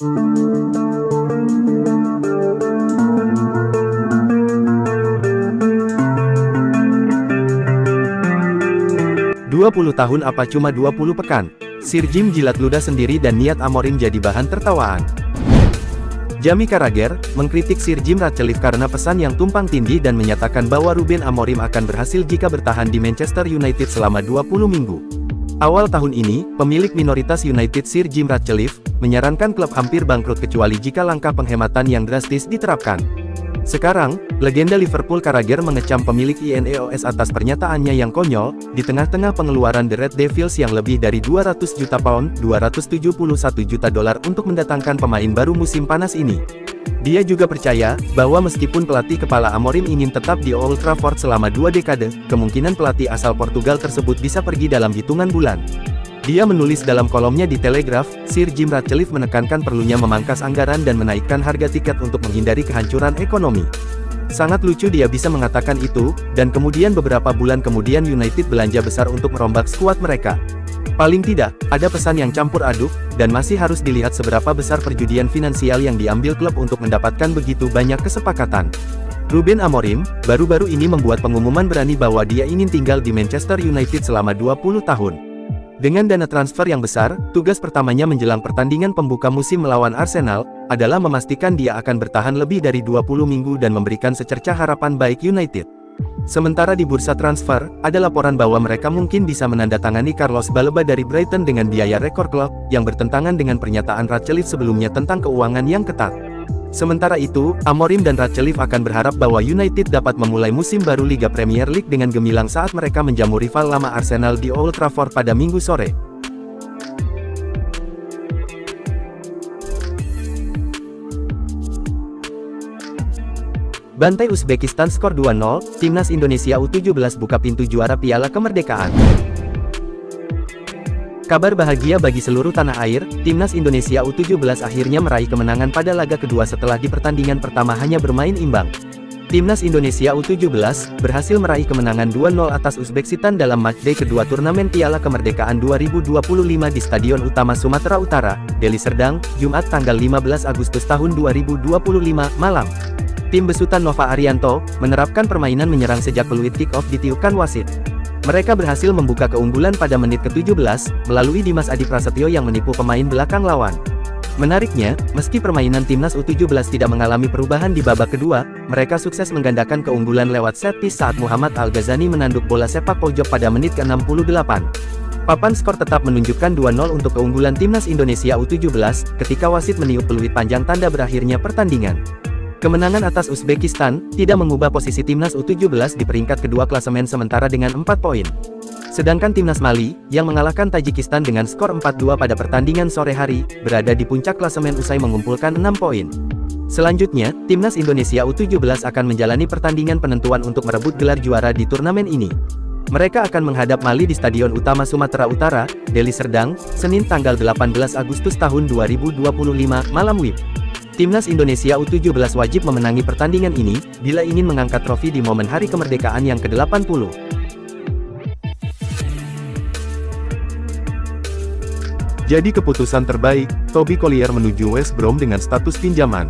20 tahun apa cuma 20 pekan? Sir Jim jilat ludah sendiri dan niat Amorim jadi bahan tertawaan. Jamie Carragher mengkritik Sir Jim Ratcliffe karena pesan yang tumpang tindih dan menyatakan bahwa Ruben Amorim akan berhasil jika bertahan di Manchester United selama 20 minggu. Awal tahun ini, pemilik minoritas United Sir Jim Ratcliffe menyarankan klub hampir bangkrut kecuali jika langkah penghematan yang drastis diterapkan. Sekarang, legenda Liverpool Carragher mengecam pemilik Ineos atas pernyataannya yang konyol, di tengah-tengah pengeluaran The Red Devils yang lebih dari 200 juta pound ($271 juta) untuk mendatangkan pemain baru musim panas ini. Dia juga percaya, bahwa meskipun pelatih kepala Amorim ingin tetap di Old Trafford selama 2 dekade, kemungkinan pelatih asal Portugal tersebut bisa pergi dalam hitungan bulan. Dia menulis dalam kolomnya di Telegraph, Sir Jim Ratcliffe menekankan perlunya memangkas anggaran dan menaikkan harga tiket untuk menghindari kehancuran ekonomi. Sangat lucu dia bisa mengatakan itu, dan kemudian beberapa bulan kemudian United belanja besar untuk merombak skuad mereka. Paling tidak, ada pesan yang campur aduk, dan masih harus dilihat seberapa besar perjudian finansial yang diambil klub untuk mendapatkan begitu banyak kesepakatan. Ruben Amorim, baru-baru ini membuat pengumuman berani bahwa dia ingin tinggal di Manchester United selama 20 tahun. Dengan dana transfer yang besar, tugas pertamanya menjelang pertandingan pembuka musim melawan Arsenal, adalah memastikan dia akan bertahan lebih dari 20 minggu dan memberikan secercah harapan baik United. Sementara di bursa transfer, ada laporan bahwa mereka mungkin bisa menandatangani Carlos Baleba dari Brighton dengan biaya rekor klub, yang bertentangan dengan pernyataan Ratcliffe sebelumnya tentang keuangan yang ketat. Sementara itu, Amorim dan Ratcliffe akan berharap bahwa United dapat memulai musim baru Liga Premier League dengan gemilang saat mereka menjamu rival lama Arsenal di Old Trafford pada Minggu sore. Bantai Uzbekistan skor 2-0, Timnas Indonesia U17 buka pintu juara Piala Kemerdekaan. Kabar bahagia bagi seluruh tanah air, Timnas Indonesia U17 akhirnya meraih kemenangan pada laga kedua setelah di pertandingan pertama hanya bermain imbang. Timnas Indonesia U17 berhasil meraih kemenangan 2-0 atas Uzbekistan dalam matchday kedua turnamen Piala Kemerdekaan 2025 di Stadion Utama Sumatera Utara, Deli Serdang, Jumat tanggal 15 Agustus tahun 2025, malam. Tim besutan Nova Arianto menerapkan permainan menyerang sejak peluit kick-off ditiupkan wasit. Mereka berhasil membuka keunggulan pada menit ke-17, melalui Dimas Adi Prasetyo yang menipu pemain belakang lawan. Menariknya, meski permainan Timnas U17 tidak mengalami perubahan di babak kedua, mereka sukses menggandakan keunggulan lewat set piece saat Muhammad Al-Ghazani menanduk bola sepak pojok pada menit ke-68. Papan skor tetap menunjukkan 2-0 untuk keunggulan Timnas Indonesia U17, ketika wasit meniup peluit panjang tanda berakhirnya pertandingan. Kemenangan atas Uzbekistan tidak mengubah posisi Timnas U17 di peringkat kedua klasemen sementara dengan 4 poin. Sedangkan Timnas Mali, yang mengalahkan Tajikistan dengan skor 4-2 pada pertandingan sore hari, berada di puncak klasemen usai mengumpulkan 6 poin. Selanjutnya, Timnas Indonesia U17 akan menjalani pertandingan penentuan untuk merebut gelar juara di turnamen ini. Mereka akan menghadap Mali di Stadion Utama Sumatera Utara, Deli Serdang, Senin tanggal 18 Agustus tahun 2025, malam WIB. Timnas Indonesia U17 wajib memenangi pertandingan ini, bila ingin mengangkat trofi di momen Hari Kemerdekaan yang ke-80. Jadi keputusan terbaik, Toby Collier menuju West Brom dengan status pinjaman.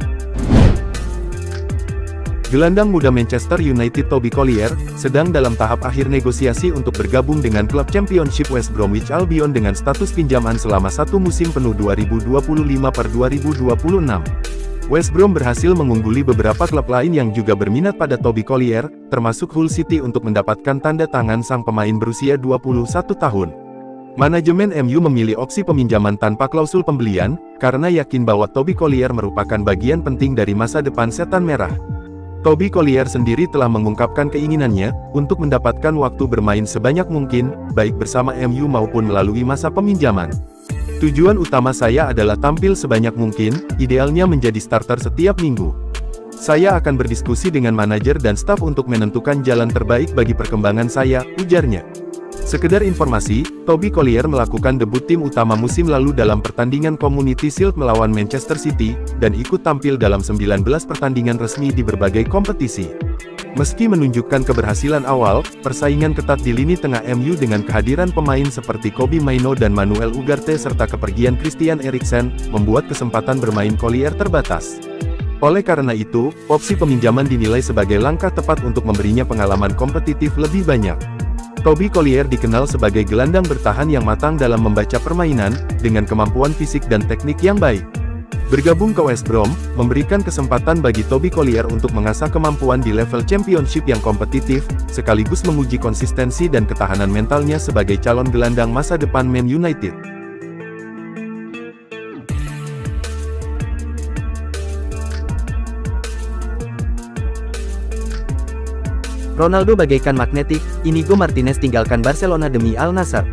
Gelandang muda Manchester United Toby Collier, sedang dalam tahap akhir negosiasi untuk bergabung dengan klub Championship West Bromwich Albion dengan status pinjaman selama 1 musim penuh 2025-2026. West Brom berhasil mengungguli beberapa klub lain yang juga berminat pada Toby Collier, termasuk Hull City untuk mendapatkan tanda tangan sang pemain berusia 21 tahun. Manajemen MU memilih opsi peminjaman tanpa klausul pembelian, karena yakin bahwa Toby Collier merupakan bagian penting dari masa depan Setan Merah. Toby Collier sendiri telah mengungkapkan keinginannya untuk mendapatkan waktu bermain sebanyak mungkin, baik bersama MU maupun melalui masa peminjaman. Tujuan utama saya adalah tampil sebanyak mungkin, idealnya menjadi starter setiap minggu. Saya akan berdiskusi dengan manajer dan staf untuk menentukan jalan terbaik bagi perkembangan saya, ujarnya. Sekedar informasi, Toby Collier melakukan debut tim utama musim lalu dalam pertandingan Community Shield melawan Manchester City, dan ikut tampil dalam 19 pertandingan resmi di berbagai kompetisi. Meski menunjukkan keberhasilan awal, persaingan ketat di lini tengah MU dengan kehadiran pemain seperti Kobbie Mainoo dan Manuel Ugarte serta kepergian Christian Eriksen, membuat kesempatan bermain Collier terbatas. Oleh karena itu, opsi peminjaman dinilai sebagai langkah tepat untuk memberinya pengalaman kompetitif lebih banyak. Toby Collier dikenal sebagai gelandang bertahan yang matang dalam membaca permainan, dengan kemampuan fisik dan teknik yang baik. Bergabung ke West Brom, memberikan kesempatan bagi Toby Collier untuk mengasah kemampuan di level championship yang kompetitif, sekaligus menguji konsistensi dan ketahanan mentalnya sebagai calon gelandang masa depan Man United. Ronaldo bagaikan magnetik, Inigo Martinez tinggalkan Barcelona demi Al Nassr.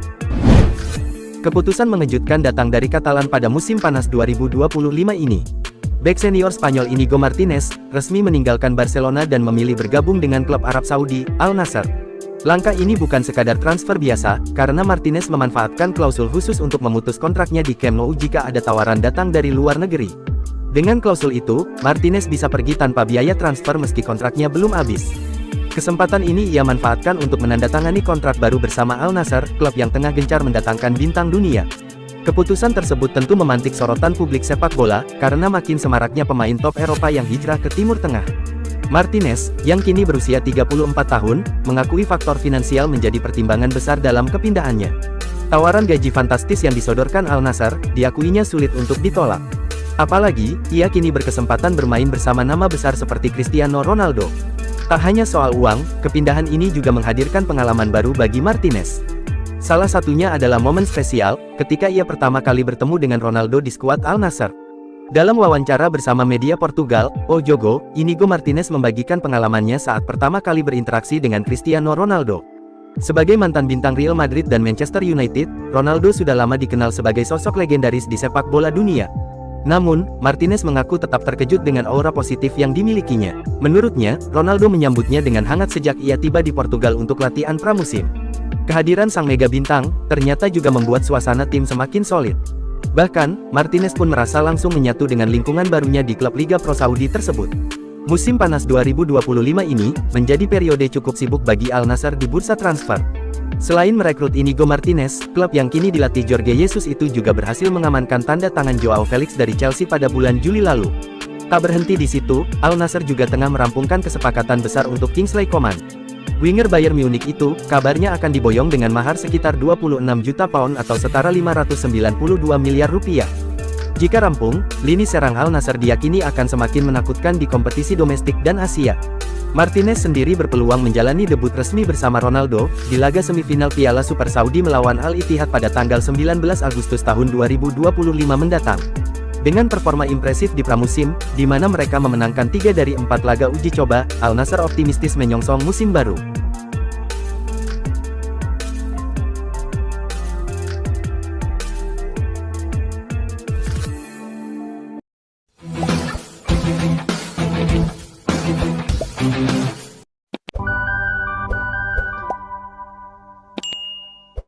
Keputusan mengejutkan datang dari Katalan pada musim panas 2025 ini. Bek senior Spanyol Inigo Martinez, resmi meninggalkan Barcelona dan memilih bergabung dengan klub Arab Saudi, Al Nassr. Langkah ini bukan sekadar transfer biasa, karena Martinez memanfaatkan klausul khusus untuk memutus kontraknya di Camp Nou jika ada tawaran datang dari luar negeri. Dengan klausul itu, Martinez bisa pergi tanpa biaya transfer meski kontraknya belum habis. Kesempatan ini ia manfaatkan untuk menandatangani kontrak baru bersama Al Nassr, klub yang tengah gencar mendatangkan bintang dunia. Keputusan tersebut tentu memantik sorotan publik sepak bola, karena makin semaraknya pemain top Eropa yang hijrah ke Timur Tengah. Martinez, yang kini berusia 34 tahun, mengakui faktor finansial menjadi pertimbangan besar dalam kepindahannya. Tawaran gaji fantastis yang disodorkan Al Nassr, diakuinya sulit untuk ditolak. Apalagi, ia kini berkesempatan bermain bersama nama besar seperti Cristiano Ronaldo. Tak hanya soal uang, kepindahan ini juga menghadirkan pengalaman baru bagi Martinez. Salah satunya adalah momen spesial, ketika ia pertama kali bertemu dengan Ronaldo di skuad Al Nassr. Dalam wawancara bersama media Portugal, O Jogo, Inigo Martinez membagikan pengalamannya saat pertama kali berinteraksi dengan Cristiano Ronaldo. Sebagai mantan bintang Real Madrid dan Manchester United, Ronaldo sudah lama dikenal sebagai sosok legendaris di sepak bola dunia. Namun, Martinez mengaku tetap terkejut dengan aura positif yang dimilikinya. Menurutnya, Ronaldo menyambutnya dengan hangat sejak ia tiba di Portugal untuk latihan pramusim. Kehadiran sang mega bintang, ternyata juga membuat suasana tim semakin solid. Bahkan, Martinez pun merasa langsung menyatu dengan lingkungan barunya di klub Liga Pro Saudi tersebut. Musim panas 2025 ini, menjadi periode cukup sibuk bagi Al Nassr di bursa transfer. Selain merekrut Inigo Martinez, klub yang kini dilatih Jorge Jesus itu juga berhasil mengamankan tanda tangan Joao Felix dari Chelsea pada bulan Juli lalu. Tak berhenti di situ, Al Nassr juga tengah merampungkan kesepakatan besar untuk Kingsley Coman. Winger Bayern Munich itu, kabarnya akan diboyong dengan mahar sekitar 26 juta pound atau setara 592 miliar rupiah. Jika rampung, lini serang Al Nassr diyakini akan semakin menakutkan di kompetisi domestik dan Asia. Martinez sendiri berpeluang menjalani debut resmi bersama Ronaldo, di laga semifinal Piala Super Saudi melawan Al Ittihad pada tanggal 19 Agustus tahun 2025 mendatang. Dengan performa impresif di pramusim, di mana mereka memenangkan 3 dari 4 laga uji coba, Al Nassr optimistis menyongsong musim baru.